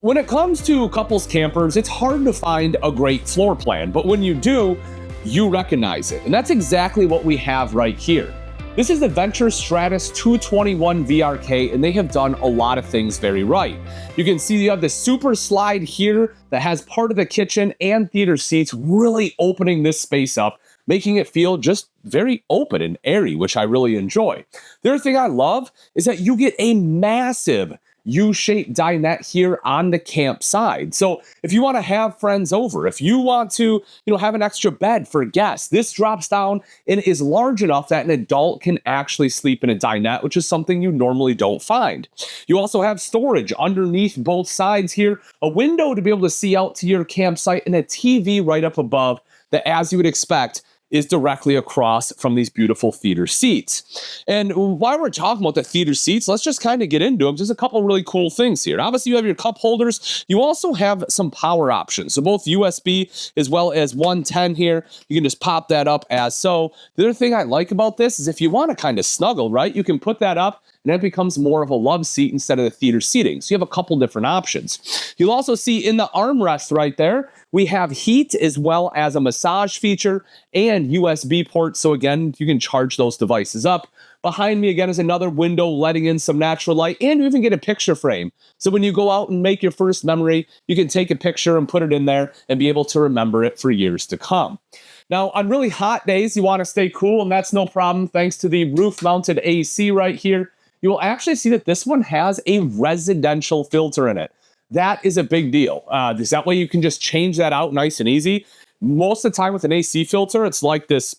When it comes to couples campers, it's hard to find a great floor plan, but when you do, you recognize it. And that's exactly what we have right here. This is the Venture Stratus 221VRK, and they have done a lot of things very right. You can see you have the super slide here that has part of the kitchen and theater seats, really opening this space up, making it feel just very open and airy, which I really enjoy. The other thing I love is that you get a massive U-shaped dinette here on the camp side. So if you want to have friends over, if you want to, have an extra bed for guests, this drops down and is large enough that an adult can actually sleep in a dinette, which is something you normally don't find. You also have storage underneath both sides here, a window to be able to see out to your campsite, and a TV right up above that, as you would expect, is directly across from these beautiful theater seats. And while we're talking about the theater seats, let's just kind of get into them. There's a couple really cool things here. Obviously, you have your cup holders. You also have some power options. So both USB as well as 110 here. You can just pop that up as so. The other thing I like about this is if you want to kind of snuggle, right, you can put that up and it becomes more of a love seat instead of the theater seating. So you have a couple different options. You'll also see in the armrest right there, we have heat as well as a massage feature and USB ports. So again, you can charge those devices up. Behind me again is another window letting in some natural light, and you even get a picture frame. So when you go out and make your first memory, you can take a picture and put it in there and be able to remember it for years to come. Now, on really hot days, you want to stay cool, and that's no problem thanks to the roof-mounted AC right here. You will actually see that this one has a residential filter in it. That is a big deal. That way you can just change that out nice and easy. Most of the time with an AC filter, it's like this,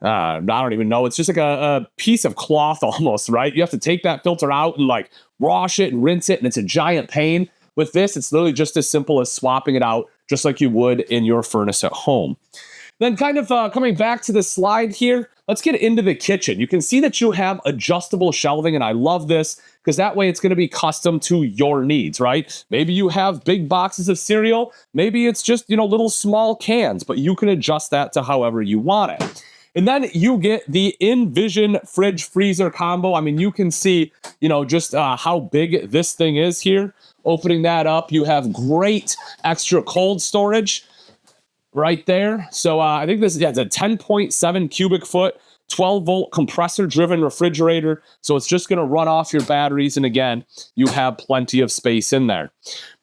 I don't even know. It's just like a piece of cloth almost, right? You have to take that filter out and like wash it and rinse it, and it's a giant pain. With this, it's literally just as simple as swapping it out, just like you would in your furnace at home. Then kind of coming back to the slide here, let's get into the kitchen. You can see that you have adjustable shelving, and I love this because that way it's going to be custom to your needs, right? Maybe you have big boxes of cereal. Maybe it's just, little small cans, but you can adjust that to however you want it. And then you get the Envision fridge freezer combo. I mean, you can see, just how big this thing is here. Opening that up, you have great extra cold storage right there. So I think this is it's a 10.7 cubic foot, 12-volt compressor-driven refrigerator. So it's just going to run off your batteries. And again, you have plenty of space in there.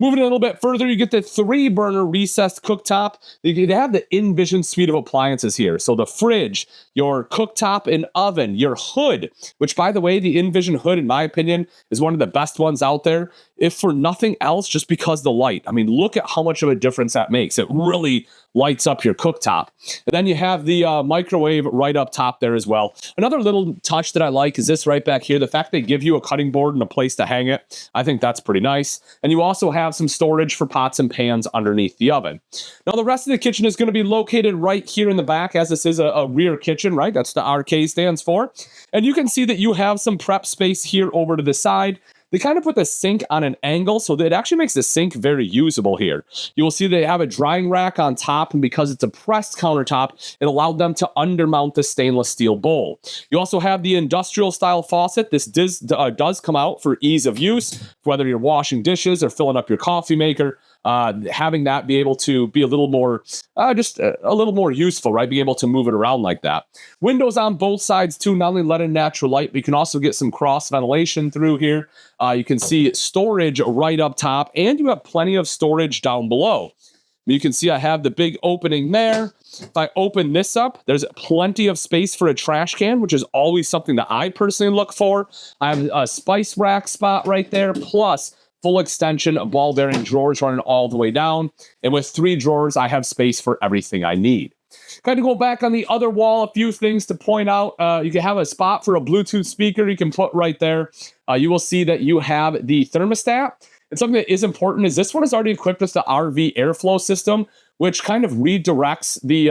Moving a little bit further, you get the 3-burner recessed cooktop. You have the Envision suite of appliances here. So the fridge, your cooktop and oven, your hood, which, by the way, the Envision hood, in my opinion, is one of the best ones out there. If for nothing else, just because the light. I mean, look at how much of a difference that makes. It really lights up your cooktop. And then you have the microwave right up top there as well. Another little touch that I like is this right back here. The fact they give you a cutting board and a place to hang it. I think that's pretty nice. And you also have some storage for pots and pans underneath the oven. Now, the rest of the kitchen is going to be located right here in the back, as this is a rear kitchen, right? That's the RK stands for. And you can see that you have some prep space here over to the side. They kind of put the sink on an angle, so that it actually makes the sink very usable here. You will see they have a drying rack on top, and because it's a pressed countertop, it allowed them to undermount the stainless steel bowl. You also have the industrial style faucet. This does come out for ease of use, whether you're washing dishes or filling up your coffee maker. Having that be able to be a little more, just a little more useful, right? Being able to move it around like that. Windows on both sides too, not only let in natural light, but you can also get some cross ventilation through here. You can see storage right up top, and you have plenty of storage down below. You can see I have the big opening there. If I open this up, there's plenty of space for a trash can, which is always something that I personally look for. I have a spice rack spot right there, plus full extension of ball-bearing drawers running all the way down. And with 3 drawers, I have space for everything I need. Kind of go back on the other wall, a few things to point out. You can have a spot for a Bluetooth speaker you can put right there. You will see that you have the thermostat. And something that is important is this one is already equipped with the RV airflow system, which kind of redirects the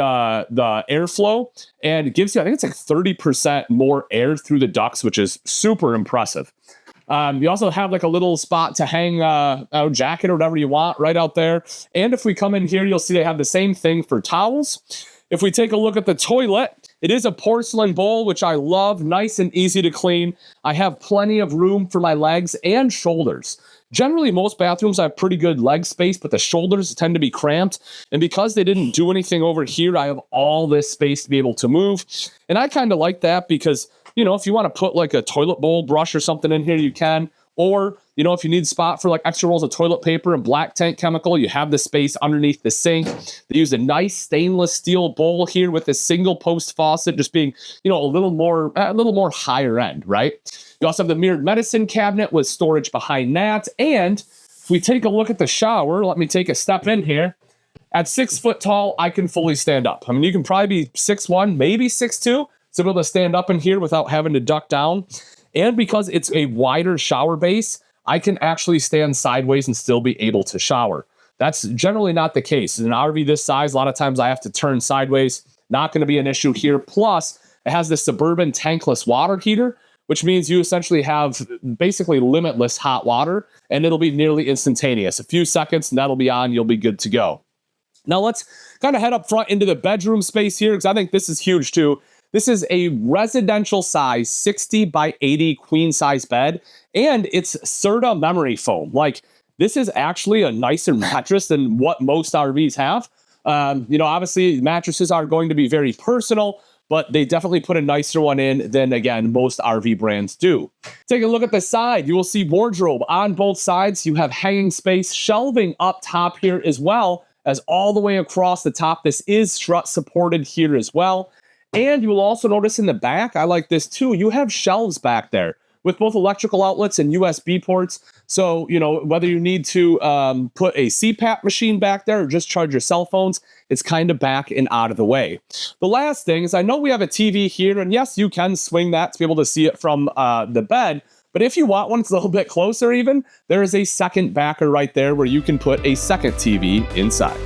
airflow and gives you, I think it's like 30% more air through the ducts, which is super impressive. You also have like a little spot to hang a jacket or whatever you want right out there. And if we come in here, you'll see they have the same thing for towels. If we take a look at the toilet, it is a porcelain bowl, which I love, nice and easy to clean. I have plenty of room for my legs and shoulders. Generally, most bathrooms have pretty good leg space, but the shoulders tend to be cramped. And because they didn't do anything over here, I have all this space to be able to move. And I kind of like that because, you know, if you want to put like a toilet bowl brush or something in here, you can. Or, you know, if you need a spot for like extra rolls of toilet paper and black tank chemical, you have the space underneath the sink. They use a nice stainless steel bowl here with a single post faucet, just being, you know, a little more higher end, right? You also have the mirrored medicine cabinet with storage behind that. And if we take a look at the shower, let me take a step in here. At 6 foot tall, I can fully stand up. I mean, you can probably be 6'1", maybe 6'2", to be able to stand up in here without having to duck down. And because it's a wider shower base, I can actually stand sideways and still be able to shower. That's generally not the case. In an RV this size, a lot of times I have to turn sideways. Not going to be an issue here. Plus, it has the Suburban tankless water heater, which means you essentially have basically limitless hot water, and it'll be nearly instantaneous. A few seconds, and that'll be on. You'll be good to go. Now, let's kind of head up front into the bedroom space here, because I think this is huge too. This is a residential size 60 by 80 queen size bed, and it's Serta memory foam. Like, this is actually a nicer mattress than what most RVs have. You know, obviously mattresses are going to be very personal, but they definitely put a nicer one in than, again, most RV brands do. Take a look at the side. You will see wardrobe on both sides. You have hanging space, shelving up top here as well as all the way across the top. This is strut supported here as well. And you will also notice in the back, I like this too, you have shelves back there with both electrical outlets and USB ports. So, you know, whether you need to put a CPAP machine back there or just charge your cell phones, it's kind of back and out of the way. The last thing is, I know we have a TV here, and yes, you can swing that to be able to see it from the bed. But if you want one, it's a little bit closer even, there is a second backer right there where you can put a second TV inside.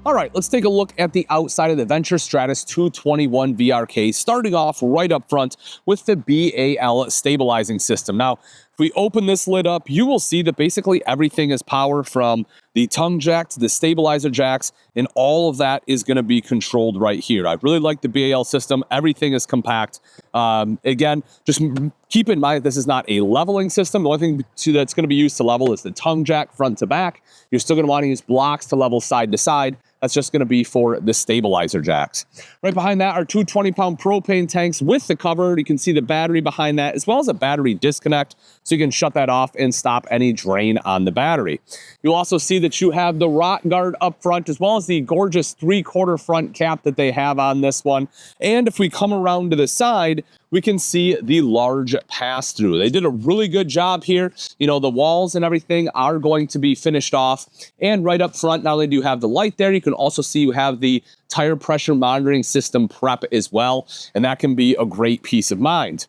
All right, let's take a look at the outside of the Venture Stratus 221VRK, starting off right up front with the BAL stabilizing system. Now, if we open this lid up, you will see that basically everything is power from the tongue jack to the stabilizer jacks, and all of that is going to be controlled right here. I really like the BAL system. Everything is compact. Again, just keep in mind, this is not a leveling system. The only thing that's going to be used to level is the tongue jack front to back. You're still going to want to use blocks to level side to side. That's just going to be for the stabilizer jacks. Right behind that are two 20-pound propane tanks with the cover. You can see the battery behind that, as well as a battery disconnect, so you can shut that off and stop any drain on the battery. You'll also see that you have the rot guard up front, as well as the gorgeous 3/4 front cap that they have on this one. And if we come around to the side, we can see the large pass-through. They did a really good job here. You know, the walls and everything are going to be finished off. And right up front, not only do you have the light there, you can also see you have the tire pressure monitoring system prep as well. And that can be a great peace of mind.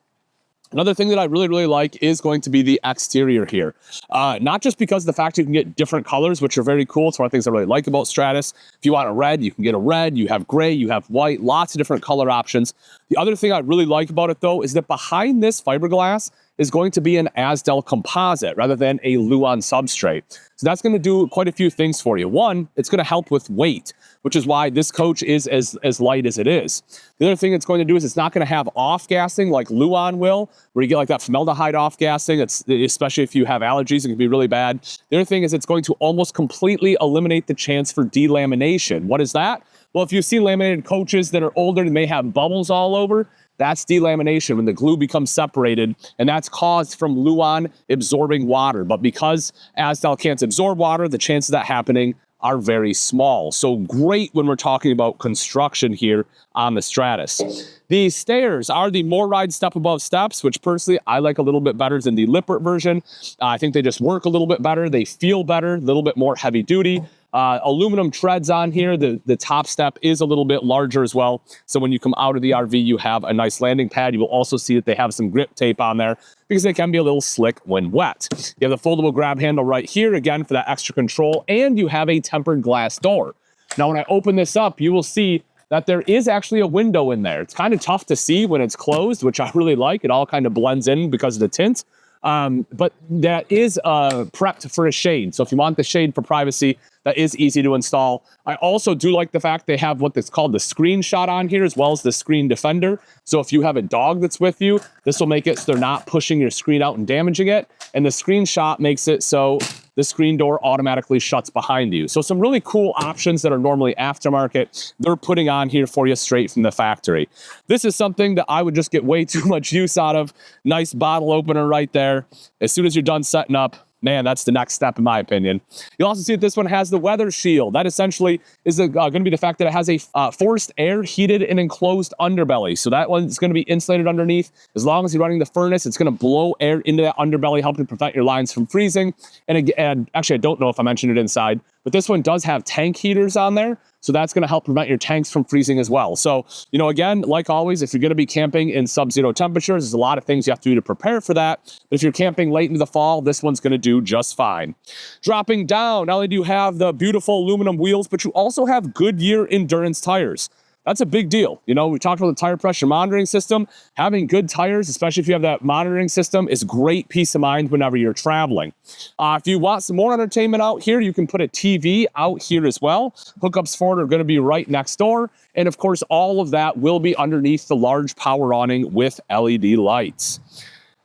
Another thing that I really like is going to be the exterior here. Not just because of the fact you can get different colors, which are very cool. It's one of the things I really like about Stratus. If you want a red, you can get a red. You have gray, you have white, lots of different color options. The other thing I really like about it, though, is that behind this fiberglass is going to be an Azdel composite rather than a Luan substrate. So that's going to do quite a few things for you. One, it's going to help with weight, which is why this coach is as light as it is. The other thing it's going to do is it's not going to have off-gassing like Luan will, where you get like that formaldehyde off-gassing. It's, especially if you have allergies, it can be really bad. The other thing is it's going to almost completely eliminate the chance for delamination. What is that? Well, if you see laminated coaches that are older and may have bubbles all over, that's delamination when the glue becomes separated, and that's caused from Luan absorbing water. But because Azdel can't absorb water, the chances of that happening are very small. So great when we're talking about construction here on the Stratus. The stairs are the more ride step above steps, which personally I like a little bit better than the Lippert version. I think they just work a little bit better. They feel better, a little bit more heavy duty. Aluminum treads on here. The top step is a little bit larger as well. So when you come out of the RV, you have a nice landing pad. You will also see that they have some grip tape on there because they can be a little slick when wet. You have the foldable grab handle right here, again, for that extra control, and you have a tempered glass door. Now, when I open this up, you will see that there is actually a window in there. It's kind of tough to see when it's closed, which I really like. It all kind of blends in because of the tint. But that is prepped for a shade. So if you want the shade for privacy, that is easy to install. I also do like the fact they have what is called the screenshot on here, as well as the screen defender. So if you have a dog that's with you, this will make it so they're not pushing your screen out and damaging it. And the screenshot makes it so the screen door automatically shuts behind you. So some really cool options that are normally aftermarket, they're putting on here for you straight from the factory. This is something that I would just get way too much use out of. Nice bottle opener right there. As soon as you're done setting up, man, that's the next step in my opinion. You'll also see that this one has the weather shield. That essentially is going to be the fact that it has a forced air heated and enclosed underbelly. So that one's going to be insulated underneath. As long as you're running the furnace, it's going to blow air into that underbelly, helping to prevent your lines from freezing. And actually, I don't know if I mentioned it inside, but this one does have tank heaters on there. So that's going to help prevent your tanks from freezing as well. So, again, like always, if you're going to be camping in sub-zero temperatures, there's a lot of things you have to do to prepare for that. But if you're camping late into the fall, this one's going to do just fine. Dropping down, not only do you have the beautiful aluminum wheels, but you also have Goodyear endurance tires. That's a big deal. We talked about the tire pressure monitoring system. Having good tires, especially if you have that monitoring system, is great peace of mind whenever you're traveling. If you want some more entertainment out here, you can put a TV out here as well. Hookups for it are going to be right next door. And of course, all of that will be underneath the large power awning with LED lights.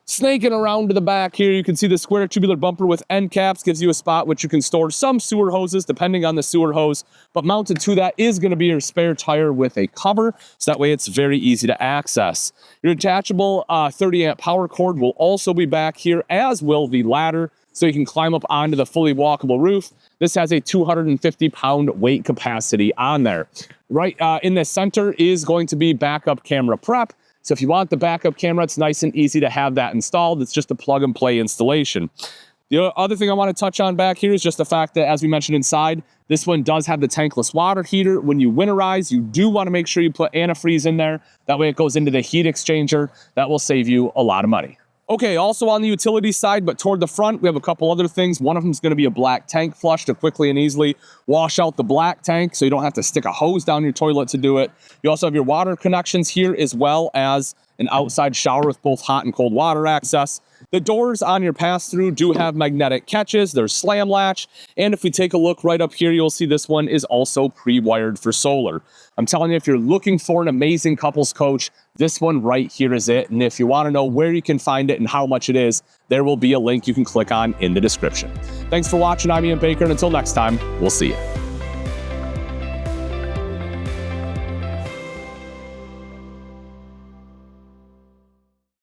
Snaking around to the back here, you can see the square tubular bumper with end caps gives you a spot which you can store some sewer hoses depending on the sewer hose, but mounted to that is going to be your spare tire with a cover, so that way it's very easy to access. Your detachable 30 amp power cord will also be back here, as will the ladder, so you can climb up onto the fully walkable roof. This has a 250-pound weight capacity on there. Right in the center is going to be backup camera prep. So if you want the backup camera, it's nice and easy to have that installed. It's just a plug-and-play installation. The other thing I want to touch on back here is just the fact that, as we mentioned inside, this one does have the tankless water heater. When you winterize, you do want to make sure you put antifreeze in there. That way it goes into the heat exchanger. That will save you a lot of money. Okay, also on the utility side, but toward the front, we have a couple other things. One of them is going to be a black tank flush to quickly and easily wash out the black tank, so you don't have to stick a hose down your toilet to do it. You also have your water connections here, as well as an outside shower with both hot and cold water access. The doors on your pass-through do have magnetic catches. There's slam latch. And if we take a look right up here, you'll see this one is also pre-wired for solar. I'm telling you, if you're looking for an amazing couples coach, this one right here is it. And if you want to know where you can find it and how much it is, there will be a link you can click on in the description. Thanks for watching. I'm Ian Baker, and until next time, we'll see you.